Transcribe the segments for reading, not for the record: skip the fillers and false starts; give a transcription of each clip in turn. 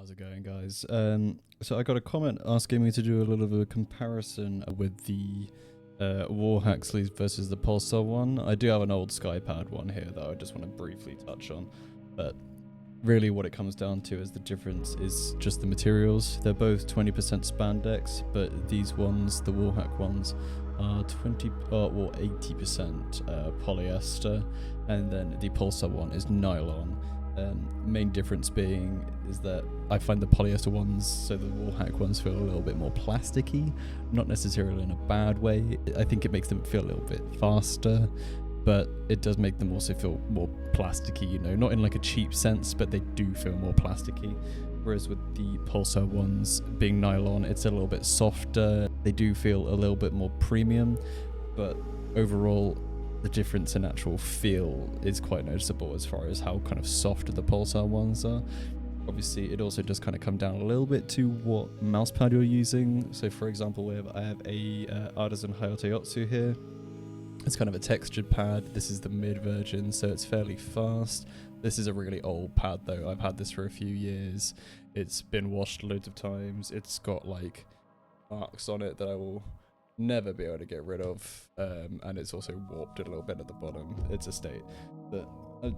How's it going, guys? So I got a comment asking me to do a little bit of a comparison with the Wallhack sleeves versus the Pulsar one. I do have an old Skypad one here that I just want to briefly touch on, but really what it comes down to is the difference is just the materials. They're both 20% spandex, but these ones, the Wallhack ones, are 80% polyester, and then the Pulsar one is nylon. Main difference being is that I find the polyester ones, so the Wallhack ones, feel a little bit more plasticky, not necessarily in a bad way. I think it makes them feel a little bit faster, but it does make them also feel more plasticky, you know, not in like a cheap sense, but they do feel more plasticky. Whereas with the Pulsar ones being nylon, it's a little bit softer. They do feel a little bit more premium, but overall the difference in actual feel is quite noticeable as far as how kind of soft the Pulsar ones are. Obviously, it also does kind of come down a little bit to what mousepad you're using. So for example, I have a Artisan Hayate here. It's kind of a textured pad. This is the mid version, so it's fairly fast. This is a really old pad though. I've had this for a few years. It's been washed loads of times. It's got like marks on it that I will never be able to get rid of, and it's also warped a little bit at the bottom. It's a state, but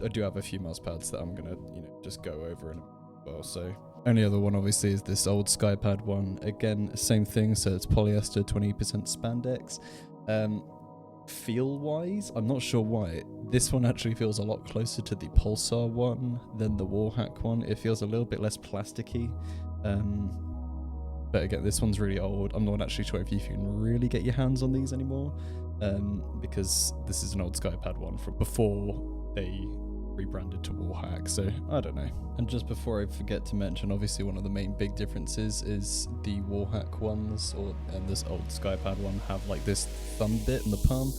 I do have a few mouse pads that I'm gonna, you know, just go over and well. So only other one obviously is this old Skypad one. Again, same thing. So it's polyester, 20% spandex. Feel wise, I'm not sure why this one actually feels a lot closer to the Pulsar one than the Wallhack one. It feels a little bit less plasticky. But again, this one's really old. I'm not actually sure if you can really get your hands on these anymore, because this is an old Skypad one from before they rebranded to Wallhack, so I don't know. And just before I forget to mention, obviously one of the main big differences is the Wallhack ones, and this old Skypad one, have like this thumb bit in the palm.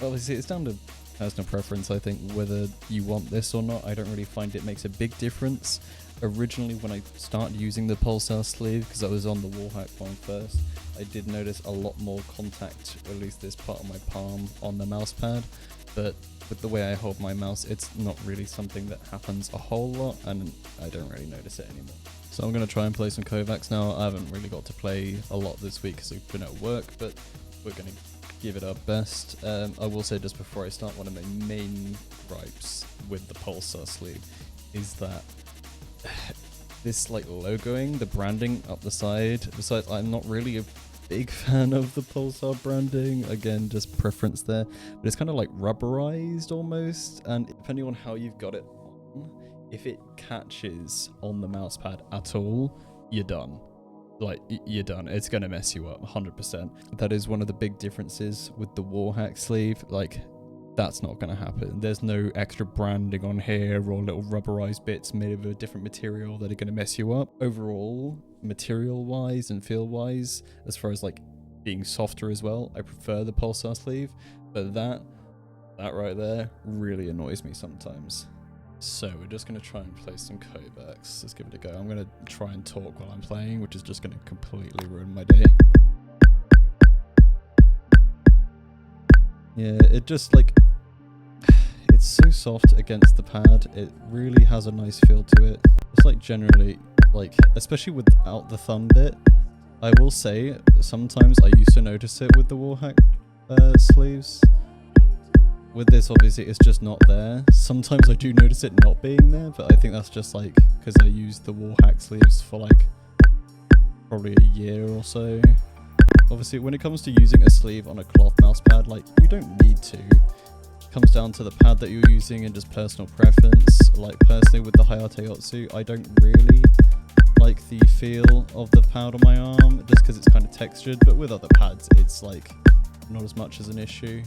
Obviously it's down to personal preference, I think, whether you want this or not. I don't really find it makes a big difference. Originally, when I started using the Pulsar sleeve, because I was on the Wallhack one first, I did notice a lot more contact, or at least this part of my palm, on the mouse pad. But with the way I hold my mouse, it's not really something that happens a whole lot, and I don't really notice it anymore. So I'm going to try and play some Kovacs now. I haven't really got to play a lot this week because I've been at work, but we're going to give it our best. I will say just before I start, one of my main gripes with the Pulsar sleeve is that this like logoing, the branding up the side. Besides, I'm not really a big fan of the Pulsar branding. Again, just preference there. But it's kind of like rubberized almost, and depending on how you've got it on, if it catches on the mousepad at all, you're done. Like, you're done. It's going to mess you up 100%. That is one of the big differences with the Wallhack sleeve. Like, that's not going to happen. There's no extra branding on here or little rubberized bits made of a different material that are going to mess you up. Overall, material wise and feel wise, as far as like being softer as well, I prefer the Pulsar sleeve, but that right there really annoys me sometimes. So we're just going to try and play some Kovacs. Let's give it a go. I'm going to try and talk while I'm playing, which is just going to completely ruin my day. Yeah, it just like, it's so soft against the pad. It really has a nice feel to it. It's like generally, like, especially without the thumb bit, I will say sometimes I used to notice it with the Wallhack sleeves. With this, obviously, it's just not there. Sometimes I do notice it not being there, but I think that's just like because I used the Wallhack sleeves for like probably a year or so. Obviously, when it comes to using a sleeve on a cloth mouse pad, like, you don't need to. It comes down to the pad that you're using and just personal preference. Like, personally, with the Hayate, I don't really like the feel of the pad on my arm, just because it's kind of textured, but with other pads, it's like not as much as an issue.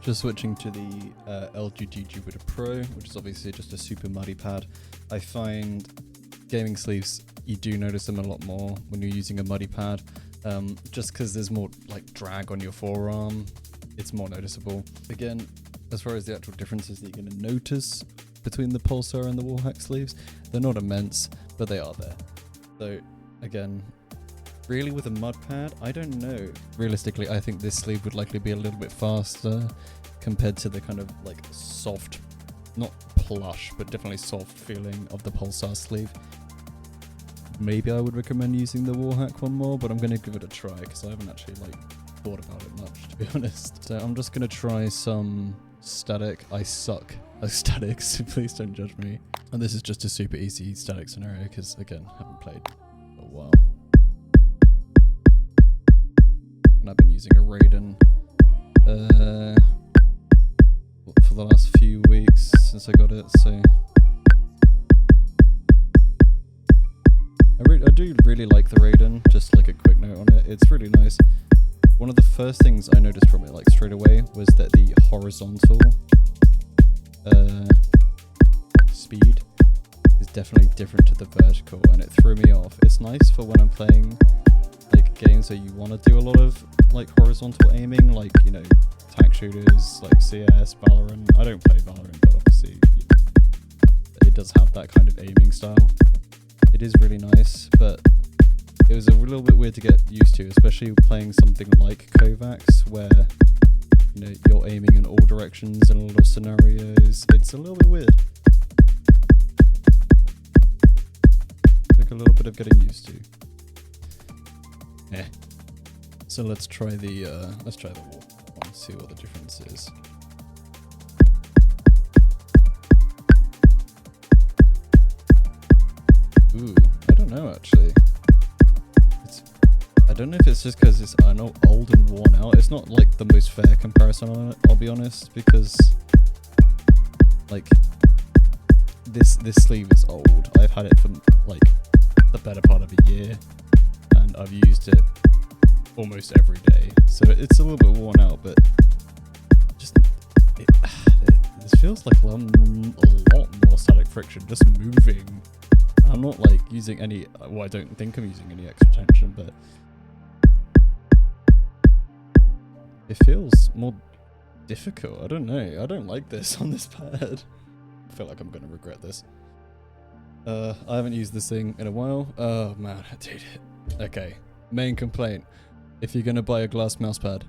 Just switching to the LG Jupiter Pro, which is obviously just a super muddy pad. I find gaming sleeves, you do notice them a lot more when you're using a muddy pad. Just because there's more like drag on your forearm, it's more noticeable. Again, as far as the actual differences that you're going to notice between the Pulsar and the Wallhack sleeves, they're not immense, but they are there. So again, really with a mud pad, I don't know. Realistically, I think this sleeve would likely be a little bit faster compared to the kind of like soft, not plush, but definitely soft feeling of the Pulsar sleeve. Maybe I would recommend using the Wallhack one more, but I'm going to give it a try because I haven't actually like thought about it much, to be honest. So I'm just going to try some static. I suck at statics, so please don't judge me. And this is just a super easy static scenario because, again, I haven't played for a while. And I've been using a Raiden for the last few weeks since I got it, so I do really like the Raiden. Just like a quick note on it, it's really nice. One of the first things I noticed from it, like straight away, was that the horizontal speed is definitely different to the vertical, and it threw me off. It's nice for when I'm playing like games where you want to do a lot of like horizontal aiming, like, you know, tank shooters like CS, Valorant. I don't play Valorant, but obviously, you know, it does have that kind of aiming style. It is really nice, but it was a little bit weird to get used to, especially playing something like Kovacs, where, you know, you're aiming in all directions in a lot of scenarios. It's a little bit weird. Took a little bit of getting used to. So let's try the wall one, see what the difference is. Ooh, I don't know actually. I don't know if it's just because it's, I know, old and worn out. It's not like the most fair comparison on it, I'll be honest, because like this sleeve is old. I've had it for like the better part of a year, and I've used it almost every day, so it's a little bit worn out, but just this feels like a lot more static friction just moving. I'm not like using any, well, I don't think I'm using any extra tension, but it feels more difficult. I don't know. I don't like this on this pad. I feel like I'm going to regret this. I haven't used this thing in a while. Oh man, dude. Okay, main complaint. If you're going to buy a glass mousepad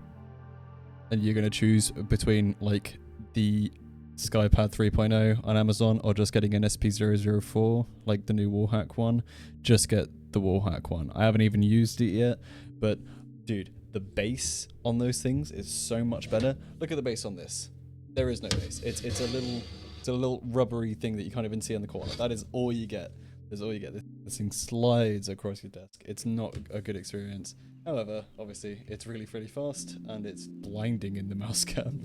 and you're going to choose between like the SkyPad 3.0 on Amazon or just getting an SP004, like the new Wallhack one, just get the Wallhack one. I haven't even used it yet, but dude, the bass on those things is so much better. Look at the bass on this. There is no bass. It's a little rubbery thing that you can't even see on the corner. That is all you get. That's all you get. This thing slides across your desk. It's not a good experience. However, obviously, it's really, really fast and it's blinding in the mouse cam.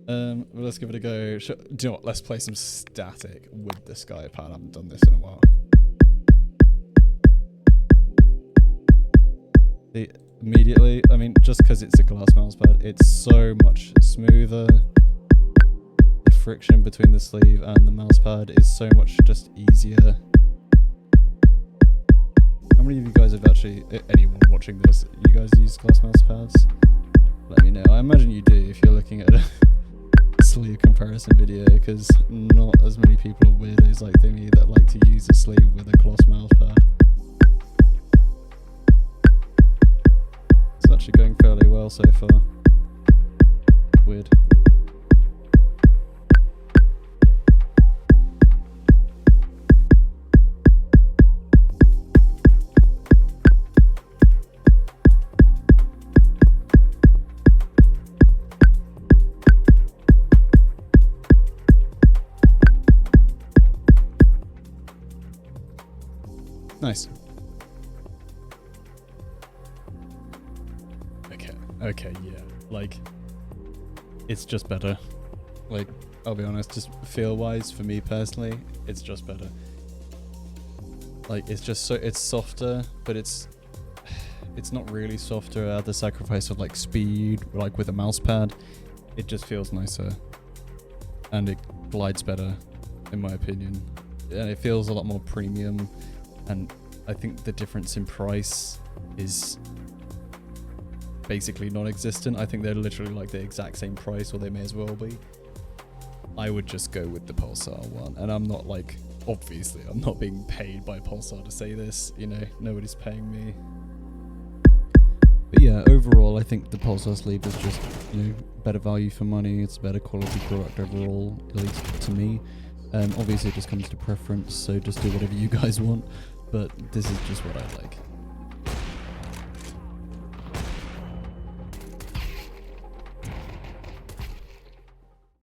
Well, let's give it a go. Do you know what? Let's play some static with the SkyPad. I haven't done this in a while. Immediately, I mean, just because it's a glass mousepad, it's so much smoother. The friction between the sleeve and the mousepad is so much just easier. How many of you guys have actually, anyone watching this, you guys use glass mousepads? Let me know. I imagine you do if you're looking at a sleeve comparison video, because not as many people are weirdos like me that like to use a sleeve with a glass mousepad. It's actually going fairly well so far. Weird. Nice. Okay, yeah. Like, it's just better. Like, I'll be honest, just feel-wise, for me personally, it's just better. Like, it's just so, it's softer, but it's not really softer at the sacrifice of, like, speed, like with a mouse pad. It just feels nicer. And it glides better, in my opinion. And it feels a lot more premium. And I think the difference in price is basically non-existent. I think they're literally like the exact same price, or they may as well be. I would just go with the Pulsar one, and I'm not like, obviously I'm not being paid by Pulsar to say this, you know, nobody's paying me. But yeah, overall I think the Pulsar sleeve is just, you know, better value for money. It's a better quality product overall, at least to me. Obviously it just comes to preference, so just do whatever you guys want, but this is just what I like.